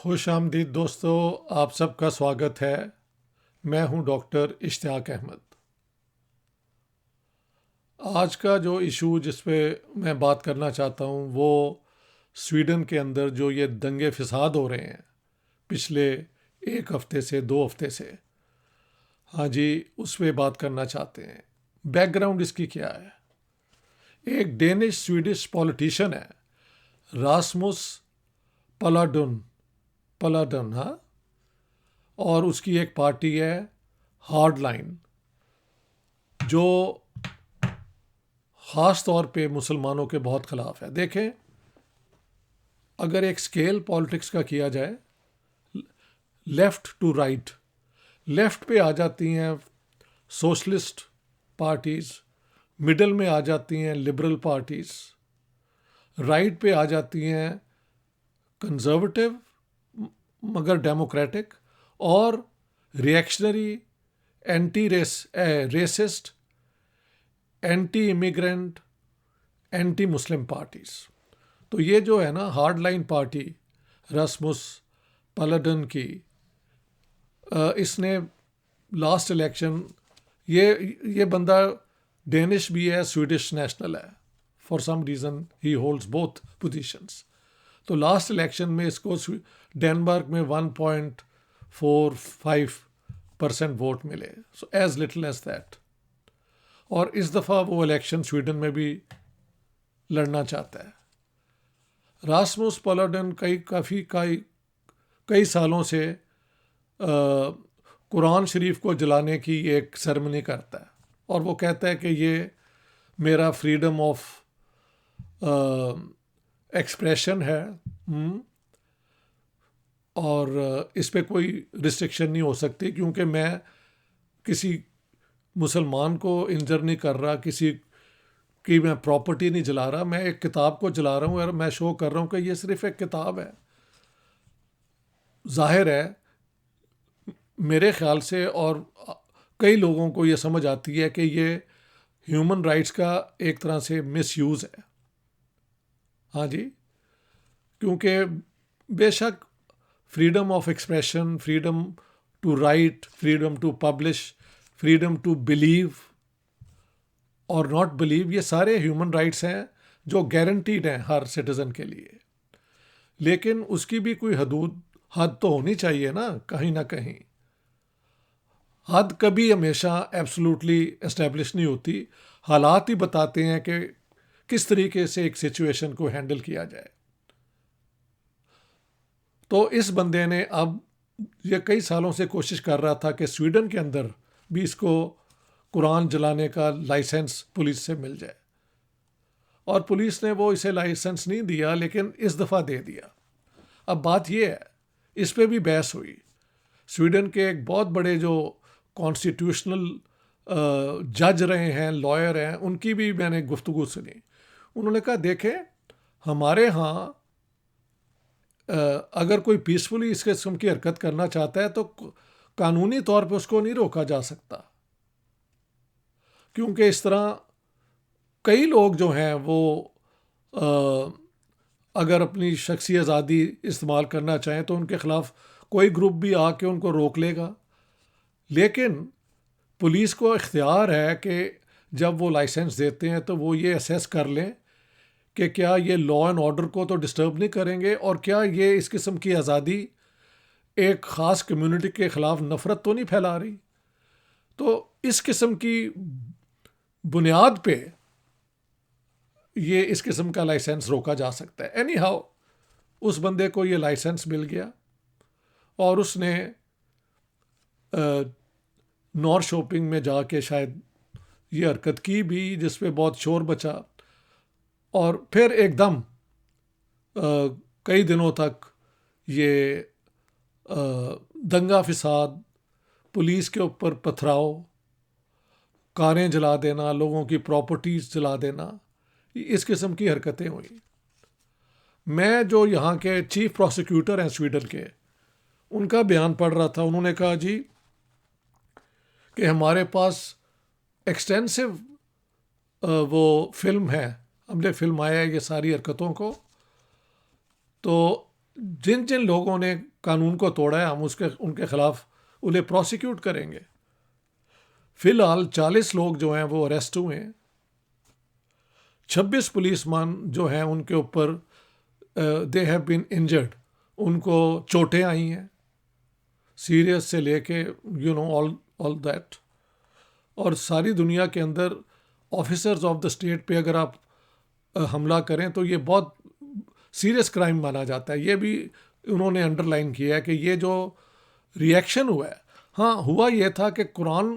خوش آمدید دوستو، آپ سب کا سواگت ہے۔ میں ہوں ڈاکٹر اشتیاق احمد۔ آج کا جو ایشو جس پہ میں بات کرنا چاہتا ہوں وہ سویڈن کے اندر جو یہ دنگے فساد ہو رہے ہیں پچھلے ایک ہفتے سے 2 ہفتے سے، ہاں جی، اس پہ بات کرنا چاہتے ہیں۔ بیک گراؤنڈ اس کی کیا ہے؟ ایک ڈینش سویڈش پولیٹیشین ہے، راسموس پلاڈن، ہاں، اور اس کی ایک پارٹی ہے ہارڈ لائن، جو خاص طور پہ مسلمانوں کے بہت خلاف ہے۔ دیکھیں، اگر ایک سکیل پالیٹکس کا کیا جائے، لیفٹ ٹو رائٹ، لیفٹ پہ آ جاتی ہیں سوشلسٹ پارٹیز، مڈل میں آ جاتی ہیں لبرل پارٹیز، رائٹ پہ آ جاتی ہیں کنزرویٹو مگر ڈیموکریٹک، اور reactionary, anti racist, anti immigrant, anti Muslim parties. تو یہ جو ہے نا hard line party Rasmus Paludan کی، اس نے لاسٹ الیکشن، یہ بندہ ڈینش بھی ہے، سویڈش نیشنل ہے، for some reason he holds both positions. تو لاسٹ الیکشن میں اس کو ڈینمارک میں 1.45% ووٹ ملے، so as little as that. اور اس دفعہ وہ الیکشن سویڈن میں بھی لڑنا چاہتا ہے۔ راسموس پلاڈن کئی سالوں سے قرآن شریف کو جلانے کی ایک سیرمنی کرتا ہے، اور وہ کہتا ہے کہ یہ میرا فریڈم آف ایکسپریشن ہے، اور اس پہ کوئی ریسٹرکشن نہیں ہو سکتی، کیونکہ میں کسی مسلمان کو انجر نہیں کر رہا، کسی کی میں پراپرٹی نہیں جلا رہا، میں ایک کتاب کو جلا رہا ہوں، اور میں شو کر رہا ہوں کہ یہ صرف ایک کتاب ہے۔ ظاہر ہے میرے خیال سے، اور کئی لوگوں کو یہ سمجھ آتی ہے کہ یہ ہیومن رائٹس کا ایک طرح سے مس یوز ہے، ہاں جی، کیونکہ بے شک freedom of expression, freedom to write, freedom to publish, freedom to believe اور ناٹ بلیو، یہ سارے ہیومن رائٹس ہیں جو گارنٹیڈ ہیں ہر سٹیزن کے لیے۔ لیکن اس کی بھی کوئی حد تو ہونی چاہیے نا، کہیں نہ کہیں۔ حد کبھی ہمیشہ ایبسولوٹلی اسٹیبلش نہیں ہوتی، حالات ہی بتاتے ہیں کہ کس طریقے سے ایک سچویشن کو ہینڈل کیا جائے۔ تو اس بندے نے اب یہ کئی سالوں سے کوشش کر رہا تھا کہ سویڈن کے اندر بھی اس کو قرآن جلانے کا لائسنس پولیس سے مل جائے، اور پولیس نے وہ اسے لائسنس نہیں دیا، لیکن اس دفعہ دے دیا۔ اب بات یہ ہے، اس پہ بھی بحث ہوئی۔ سویڈن کے ایک بہت بڑے جو کانسٹیٹیوشنل جج رہے ہیں، لائر ہیں، ان کی بھی میں نے گفتگو سنی۔ انہوں نے کہا دیکھیں، ہمارے ہاں اگر کوئی پیسفلی اس قسم کی حرکت کرنا چاہتا ہے تو قانونی طور پہ اس کو نہیں روکا جا سکتا، کیونکہ اس طرح کئی لوگ جو ہیں وہ اگر اپنی شخصی آزادی استعمال کرنا چاہیں تو ان کے خلاف کوئی گروپ بھی آ کے ان کو روک لے گا۔ لیکن پولیس کو اختیار ہے کہ جب وہ لائسنس دیتے ہیں تو وہ یہ اسیس کر لیں کہ کیا یہ لا اینڈ آرڈر کو تو ڈسٹرب نہیں کریں گے، اور کیا یہ اس قسم کی آزادی ایک خاص کمیونٹی کے خلاف نفرت تو نہیں پھیلا رہی۔ تو اس قسم کی بنیاد پہ یہ اس قسم کا لائسنس روکا جا سکتا ہے۔ اینی ہاؤ اس بندے کو یہ لائسنس مل گیا، اور اس نے نارتھ شاپنگ میں جا کے شاید یہ حرکت کی بھی، جس پہ بہت شور بچا، اور پھر ایک دم کئی دنوں تک یہ دنگا فساد، پولیس کے اوپر پتھراؤ، کاریں جلا دینا، لوگوں کی پراپرٹیز جلا دینا، اس قسم کی حرکتیں ہوئیں۔ میں جو یہاں کے چیف پروسیکیوٹر ہیں سویڈن کے، ان کا بیان پڑھ رہا تھا۔ انہوں نے کہا جی کہ ہمارے پاس ایکسٹینسو وہ فلم ہے، ہم نے فلم آیا ہے یہ ساری حرکتوں کو، تو جن جن لوگوں نے قانون کو توڑا ہے ہم ان کے خلاف انہیں پروسیکیوٹ کریں گے. فی الحال 40 لوگ جو ہیں وہ اریسٹ ہوئے ہیں. 26 پولیس مین جو ہیں ان کے اوپر دے ہیو بین انجرڈ، ان کو چوٹیں آئی ہیں سیریس سے لے کے آل دیٹ. اور ساری دنیا کے اندر آفیسرز آف دا اسٹیٹ پہ اگر آپ حملہ کریں تو یہ بہت سیریس کرائم مانا جاتا ہے. یہ بھی انہوں نے انڈر لائن کیا ہے کہ یہ جو ریئیکشن ہوا ہے، ہاں ہوا یہ تھا کہ قرآن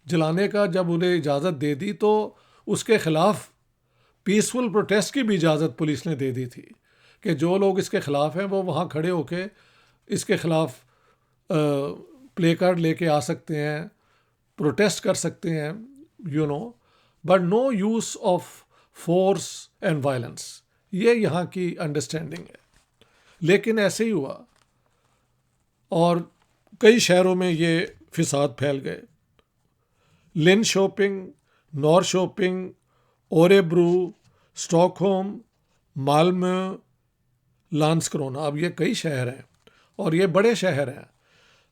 جلانے کا جب انہیں اجازت دے دی تو اس کے خلاف پیسفل پروٹیسٹ کی بھی اجازت پولیس نے دے دی تھی کہ جو لوگ اس کے خلاف ہیں وہ وہاں کھڑے ہو کے اس کے خلاف پلے کارڈ لے کے آ سکتے ہیں، پروٹیسٹ کر سکتے ہیں، but no use of force and violence. یہ یہاں کی انڈرسٹینڈنگ ہے. لیکن ایسے ہی ہوا اور کئی شہروں میں یہ فساد پھیل گئے. لن شوپنگ، نور شوپنگ، اوریبرو، اسٹاک ہوم، مالمو، لانسکرونا، اب یہ کئی شہر ہیں اور یہ بڑے شہر ہیں.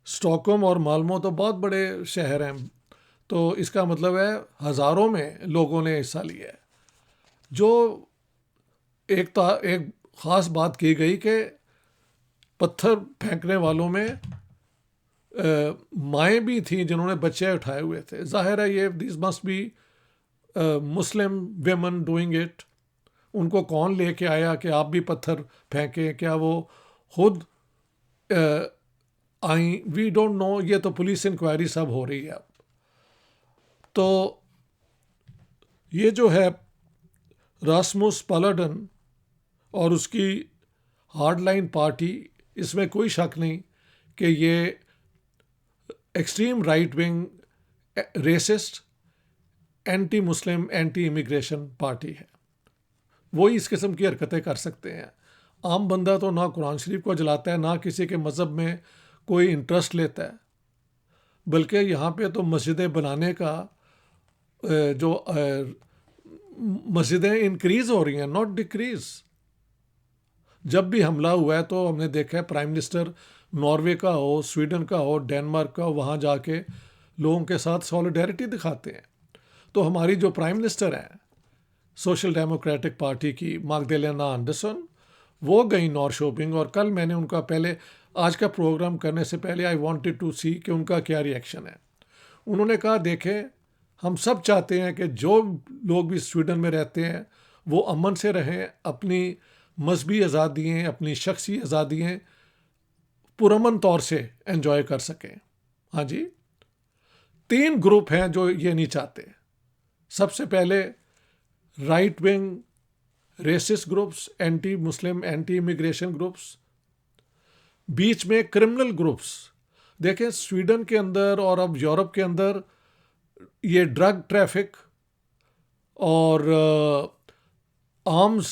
اسٹاک ہوم اور مالمو تو بہت بڑے شہر ہیں، تو اس کا مطلب ہے ہزاروں میں لوگوں نے حصہ لیا ہے. جو ایک خاص بات کی گئی کہ پتھر پھینکنے والوں میں مائیں بھی تھیں جنہوں نے بچے اٹھائے ہوئے تھے. ظاہر ہے یہ these must be Muslim women doing it. ان کو کون لے کے آیا کہ آپ بھی پتھر پھینکیں؟ کیا وہ خود آئیں؟ We don't know. یہ تو پولیس انکوائری سب ہو رہی ہے اب. تو یہ جو ہے راسموس پالاڈن اور اس کی ہارڈ لائن پارٹی، اس میں کوئی شک نہیں کہ یہ extreme right wing, racist, anti Muslim, anti immigration party ہے. وہی اس قسم کی حرکتیں کر سکتے ہیں. عام بندہ تو نہ قرآن شریف کو جلاتا ہے، نہ کسی کے مذہب میں کوئی انٹرسٹ لیتا ہے، بلکہ یہاں پہ تو مسجدیں بنانے کا جو مسجدیں انکریز ہو رہی ہیں، ناٹ ڈیکریز. جب بھی حملہ ہوا ہے تو ہم نے دیکھا ہے پرائم منسٹر ناروے کا ہو، سویڈن کا ہو، ڈینمارک کا ہو، وہاں جا کے لوگوں کے ساتھ سولیڈیرٹی دکھاتے ہیں. تو ہماری جو پرائم منسٹر ہیں سوشل ڈیموکریٹک پارٹی کی، ماگدلینا آنڈرسن، وہ گئی نور شوپنگ. اور کل میں نے ان کا آج کا پروگرام کرنے سے پہلے آئی وانٹڈ ٹو سی کہ ان کا کیا ری ایکشن ہے. انہوں نے کہا دیکھیں ہم سب چاہتے ہیں کہ جو لوگ بھی سویڈن میں رہتے ہیں وہ امن سے رہیں، اپنی مذہبی آزادیاں، اپنی شخصی آزادیاں پرامن طور سے انجوائے کر سکیں. ہاں جی، 3 گروپ ہیں جو یہ نہیں چاہتے. سب سے پہلے right wing racist groups, anti Muslim, anti immigration groups. بیچ میں کرمنل گروپس. دیکھیں سویڈن کے اندر اور اب یورپ کے اندر یہ ڈرگ ٹریفک اور آرمز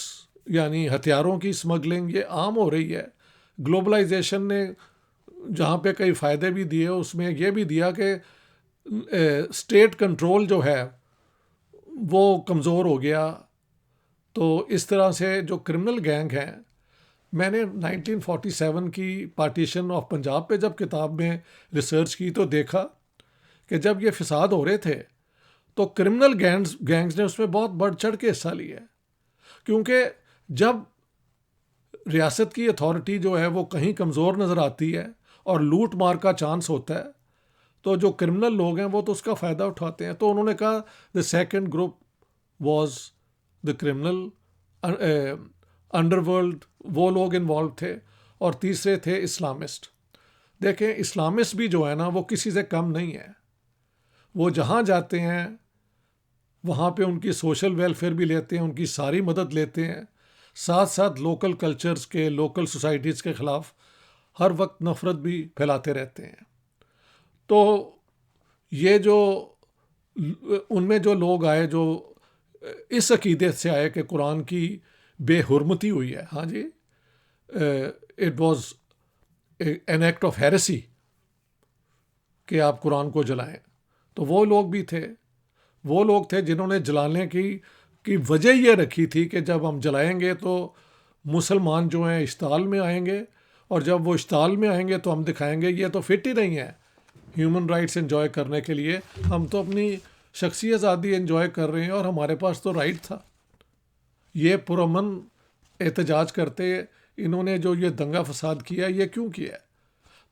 یعنی ہتھیاروں کی اسمگلنگ یہ عام ہو رہی ہے. گلوبلائزیشن نے جہاں پہ کئی فائدے بھی دیے اس میں یہ بھی دیا کہ اسٹیٹ کنٹرول جو ہے وہ کمزور ہو گیا. تو اس طرح سے جو کرمنل گینگ ہیں، میں نے 1947 کی پارٹیشن آف پنجاب پہ جب کتاب میں ریسرچ کی تو دیکھا کہ جب یہ فساد ہو رہے تھے تو کرمنل گینگز نے اس میں بہت بڑھ چڑھ کے حصہ لیا ہے. کیونکہ جب ریاست کی اتھارٹی جو ہے وہ کہیں کمزور نظر آتی ہے اور لوٹ مار کا چانس ہوتا ہے تو جو کرمنل لوگ ہیں وہ تو اس کا فائدہ اٹھاتے ہیں. تو انہوں نے کہا the second group was the criminal under world, وہ لوگ انوالو تھے. اور تیسرے تھے اسلامسٹ. دیکھیں اسلامسٹ بھی جو ہے نا وہ کسی سے کم نہیں ہے. وہ جہاں جاتے ہیں وہاں پہ ان کی سوشل ویلفیئر بھی لیتے ہیں، ان کی ساری مدد لیتے ہیں، ساتھ ساتھ لوکل کلچرز کے، لوکل سوسائٹیز کے خلاف ہر وقت نفرت بھی پھیلاتے رہتے ہیں. تو یہ جو ان میں جو لوگ آئے جو اس عقیدے سے آئے کہ قرآن کی بے حرمتی ہوئی ہے، ہاں جی، it was an act of heresy کہ آپ قرآن کو جلائیں. تو وہ لوگ بھی تھے، جنہوں نے جلانے کی وجہ یہ رکھی تھی کہ جب ہم جلائیں گے تو مسلمان جو ہیں اشتعال میں آئیں گے، اور جب وہ اشتعال میں آئیں گے تو ہم دکھائیں گے یہ تو فٹ ہی نہیں ہے ہیومن رائٹس انجوائے کرنے کے لیے، ہم تو اپنی شخصی آزادی انجوائے کر رہے ہیں اور ہمارے پاس تو رائٹ تھا۔ یہ پرامن احتجاج کرتے انہوں نے جو یہ دنگا فساد کیا یہ کیوں کیا ہے؟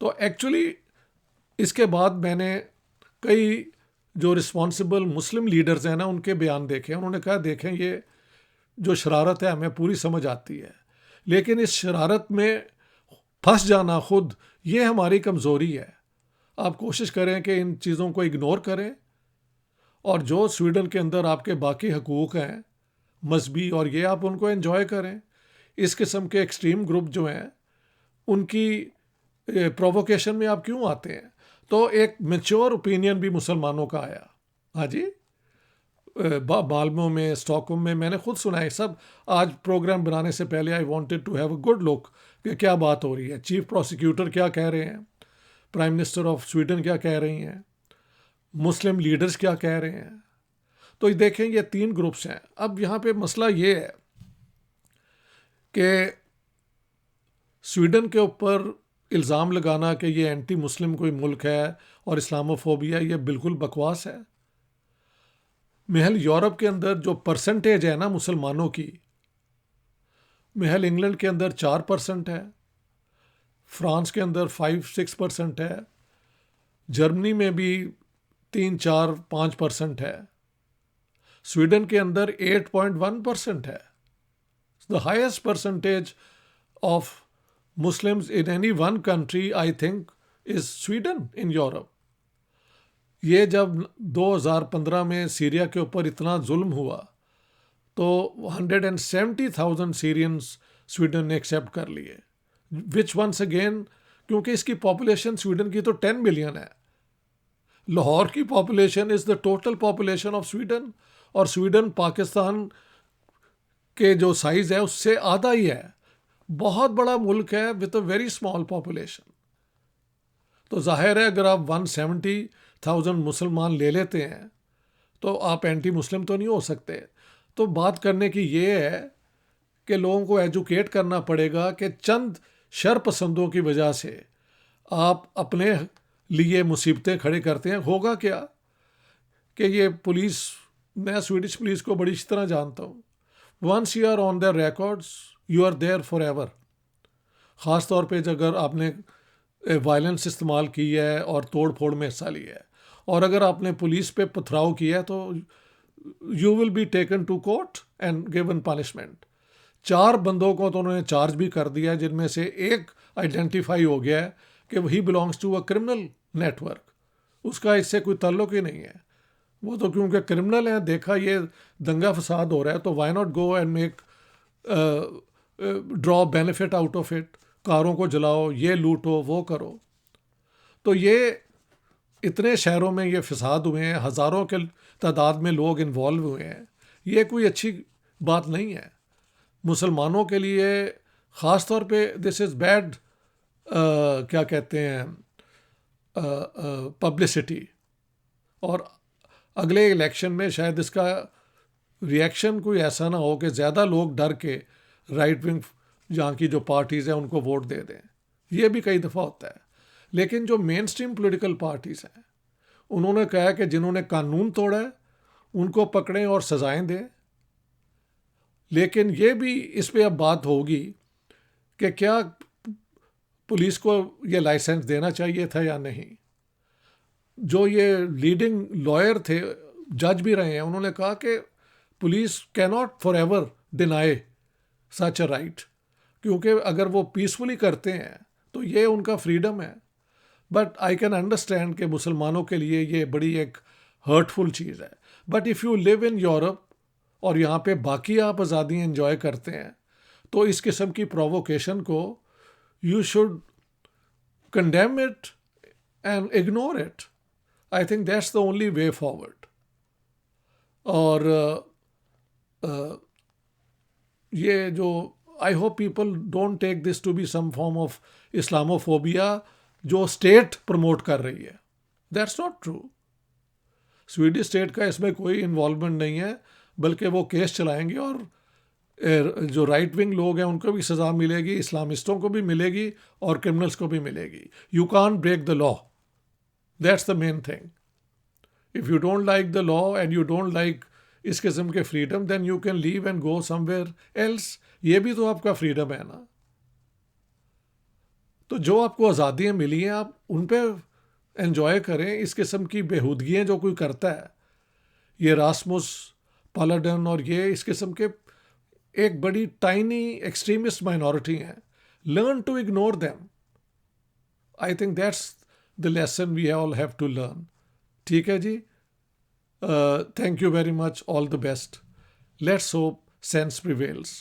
تو ایکچولی اس کے بعد میں نے کئی جو رسپانسبل مسلم لیڈرز ہیں نا ان کے بیان دیکھے، انہوں نے کہا دیکھیں یہ جو شرارت ہے ہمیں پوری سمجھ آتی ہے، لیکن اس شرارت میں پھنس جانا خود یہ ہماری کمزوری ہے۔ آپ کوشش کریں کہ ان چیزوں کو اگنور کریں، اور جو سویڈن کے اندر آپ کے باقی حقوق ہیں مذہبی اور یہ آپ ان کو انجوائے کریں۔ اس قسم کے ایکسٹریم گروپ جو ہیں ان کی پروووکیشن میں آپ کیوں آتے ہیں؟ تو ایک میچور اوپینین بھی مسلمانوں کا آیا، ہاں جی، بالمو میں، اسٹاک میں نے خود سنا ہے سب۔ آج پروگرام بنانے سے پہلے I wanted to have a good look کہ کیا بات ہو رہی ہے، چیف پروسیکیوٹر کیا کہہ رہے ہیں، پرائم منسٹر آف سویڈن کیا کہہ رہی ہیں، مسلم لیڈرز کیا کہہ رہے ہیں۔ تو دیکھیں یہ 3 گروپس ہیں۔ اب یہاں پہ مسئلہ یہ ہے کہ سویڈن کے اوپر الزام لگانا کہ یہ اینٹی مسلم کوئی ملک ہے اور اسلاموفوبیا، یہ بالکل بکواس ہے۔ محل یورپ کے اندر جو پرسنٹیج ہے نا مسلمانوں کی، محل انگلینڈ کے اندر 4% ہے، فرانس کے اندر 5-6% ہے، جرمنی میں بھی 3-4-5% ہے، سویڈن کے اندر 8.1% ہے۔ The highest percentage of Muslims in any one country, I think, is Sweden in Europe. یہ جب 2015 میں سیریا کے اوپر اتنا ظلم ہوا تو 170,000 سیرینز سویڈن نے ایکسیپٹ کر لیے، وچ ونس اگین، کیونکہ اس کی پاپولیشن سویڈن کی تو 10 ملین ہے، لاہور کی population is the total population of Sweden, اور سویڈن پاکستان کے جو سائز ہے اس سے آدھا ہی ہے، بہت بڑا ملک ہے with a very small population. تو ظاہر ہے اگر آپ 170,000 مسلمان لے لیتے ہیں تو آپ اینٹی مسلم تو نہیں ہو سکتے۔ تو بات کرنے کی یہ ہے کہ لوگوں کو ایجوکیٹ کرنا پڑے گا کہ چند شر پسندوں کی وجہ سے آپ اپنے لیے مصیبتیں کھڑے کرتے ہیں۔ ہوگا کیا کہ یہ پولیس، میں سویڈش پولیس کو بڑی اچھی طرح جانتا ہوں، once you are on their records you are there forever. خاص طور پہ اگر آپ نے وائلنس استعمال کی ہے اور توڑ پھوڑ میں حصہ لیا ہے، اور اگر آپ نے پولیس پہ پتھراؤ کیا ہے تو you will be taken to court and given punishment. 4 بندوں کو تو انہوں نے چارج بھی کر دیا ہے، جن میں سے ایک آئیڈینٹیفائی ہو گیا ہے کہ وہی belongs to a criminal network, اس کا اس سے کوئی تعلق ہی نہیں ہے۔ وہ تو کیونکہ کرمنل ہیں، دیکھا یہ دنگا فساد ہو رہا ہے تو why not go and make the benefit out of it, کاروں کو جلاؤ، یہ لوٹو، وہ کرو۔ تو یہ اتنے شہروں میں یہ فساد ہوئے ہیں، ہزاروں کے تعداد میں لوگ انوالو ہوئے ہیں، یہ کوئی اچھی بات نہیں ہے مسلمانوں کے لیے، خاص طور پہ دس از بیڈ، کیا کہتے ہیں، پبلسٹی۔ اور اگلے الیکشن میں شاید اس کا ریئیکشن کوئی ایسا نہ ہو کہ زیادہ لوگ ڈر کے رائٹ ونگ جہاں کی جو پارٹیز ہیں ان کو ووٹ دے دیں، یہ بھی کئی دفعہ ہوتا ہے۔ لیکن جو مین سٹریم پولیٹیکل پارٹیز ہیں انہوں نے کہا کہ جنہوں نے قانون توڑا ہے ان کو پکڑیں اور سزائیں دیں۔ لیکن یہ بھی اس پہ اب بات ہوگی کہ کیا پولیس کو یہ لائسنس دینا چاہیے تھا یا نہیں۔ جو یہ لیڈنگ لائر تھے، جج بھی رہے ہیں، انہوں نے کہا کہ پولیس کی not for ever deny such a right, کیونکہ اگر وہ پیسفلی کرتے ہیں تو یہ ان کا فریڈم ہے۔ بٹ آئی کین انڈرسٹینڈ کہ مسلمانوں کے لیے یہ بڑی ایک ہرٹفل چیز ہے۔ But if you live in Europe اور یہاں پہ باقی آپ آزادیاں انجوائے کرتے ہیں تو اس قسم کی پرووکیشن کو you should condemn it and ignore it. I think that's the only way forward. اور یہ جو I hope people don't take this to be some form of Islamophobia جو اسٹیٹ پروموٹ کر رہی ہے، that's not true. Swedish state کا اس میں کوئی انوالومنٹ نہیں ہے، بلکہ وہ کیس چلائیں گے اور جو رائٹ ونگ لوگ ہیں ان کو بھی سزا ملے گی, اسلامسٹوں کو بھی ملے گی اور کرمنلس کو بھی ملے گی. You can't break the law, that's the main thing. If you don't like the law and you don't like اس قسم کے freedom, then you can leave and go somewhere else. یہ بھی تو آپ کا فریڈم ہے نا. تو جو آپ کو آزادیاں ملی ہیں آپ ان پہ انجوائے کریں. اس قسم کی بےہودگیاں جو کوئی کرتا ہے, یہ راسمس پالاڈن اور یہ اس قسم کے ایک بڑی ٹائنی ایکسٹریمسٹ مائنورٹی ہیں, learn to ignore them. I think that's the lesson we all have to learn. ٹھیک ہے جی, thank you very much, all the best. Let's hope sense پریویلس.